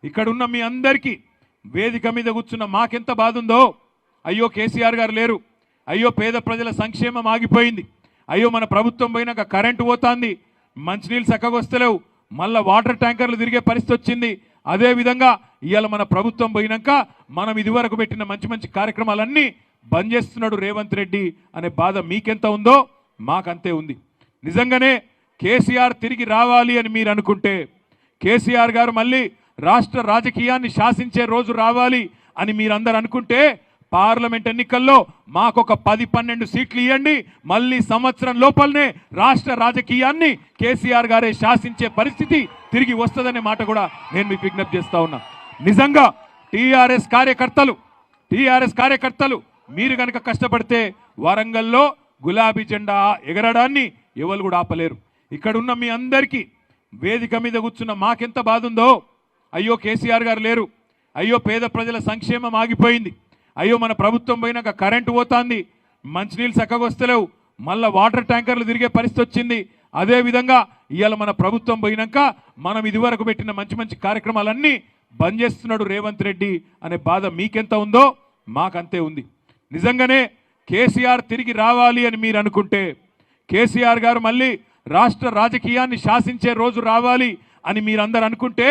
ఇక్కడ ఉన్న మీ అందరికీ వేదిక మీద కూర్చున్న మాకెంత బాధ ఉందో. అయ్యో కేసీఆర్ గారు లేరు, అయ్యో పేద ప్రజల సంక్షేమం ఆగిపోయింది, అయ్యో మన ప్రభుత్వం పోయినాక కరెంటు పోతుంది, మంచినీళ్ళు చక్కగా వస్తలేవు, మళ్ళీ వాటర్ ట్యాంకర్లు తిరిగే పరిస్థితి వచ్చింది. అదేవిధంగా ఇవాళ మన ప్రభుత్వం పోయినాక మనం ఇదివరకు పెట్టిన మంచి మంచి కార్యక్రమాలన్నీ బంద్ చేస్తున్నాడు రేవంత్ రెడ్డి అనే బాధ మీకెంత ఉందో మాకంతే ఉంది. నిజంగానే కేసీఆర్ తిరిగి రావాలి అని మీరు అనుకుంటే, కేసీఆర్ గారు మళ్ళీ రాష్ట్ర రాజకీయాన్ని శాసించే రోజు రావాలి అని మీరందరూ అనుకుంటే పార్లమెంట్ ఎన్నికల్లో మాకొక 10-12 సీట్లు ఇవ్వండి, మళ్ళీ సంవత్సరం లోపలనే రాష్ట్ర రాజకీయాన్ని కేసీఆర్ గారే శాసించే పరిస్థితి తిరిగి వస్తుందనే మాట కూడా నేను మీకు విజ్ఞప్తి చేస్తా ఉన్నా. నిజంగా టీఆర్ఎస్ కార్యకర్తలు మీరు కనుక కష్టపడితే వరంగల్లో గులాబీ జెండా ఎగరడాన్ని ఎవరు కూడా ఆపలేరు. ఇక్కడ ఉన్న మీ అందరికీ వేదిక మీద కూర్చున్న మాకెంత బాధ ఉందో. అయ్యో కేసీఆర్ గారు లేరు, అయ్యో పేద ప్రజల సంక్షేమం ఆగిపోయింది, అయ్యో మన ప్రభుత్వం పోయినాక కరెంటు పోతుంది, మంచినీళ్ళు చక్కగా వస్తలేవు, మళ్ళీ వాటర్ ట్యాంకర్లు తిరిగే పరిస్థితి వచ్చింది. అదేవిధంగా ఇవాళ మన ప్రభుత్వం పోయినాక మనం ఇదివరకు పెట్టిన మంచి మంచి కార్యక్రమాలన్నీ బంద్ చేస్తున్నాడు రేవంత్ రెడ్డి అనే బాధ మీకెంత ఉందో మాకంతే ఉంది. నిజంగానే కేసీఆర్ తిరిగి రావాలి అని మీరు అనుకుంటే, కేసీఆర్ గారు మళ్ళీ రాష్ట్ర రాజకీయాన్ని శాసించే రోజు రావాలి అని మీరందరూ అనుకుంటే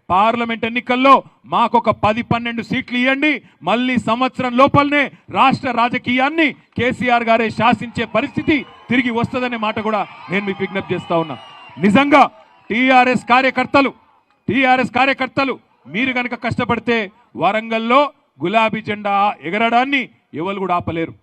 పార్లమెంట్ ఎన్నికల్లో మాకొక 10-12 సీట్లు ఇవ్వండి, మళ్ళీ సంవత్సరం లోపలనే రాష్ట్ర రాజకీయాన్ని కేసీఆర్ గారే శాసించే పరిస్థితి తిరిగి వస్తుందనే మాట కూడా నేను మీకు విజ్ఞప్తి చేస్తా ఉన్నా. నిజంగా టీఆర్ఎస్ కార్యకర్తలు మీరు కనుక కష్టపడితే వరంగల్లో గులాబీ జెండా ఎగరడాన్ని ఎవరు కూడా ఆపలేరు.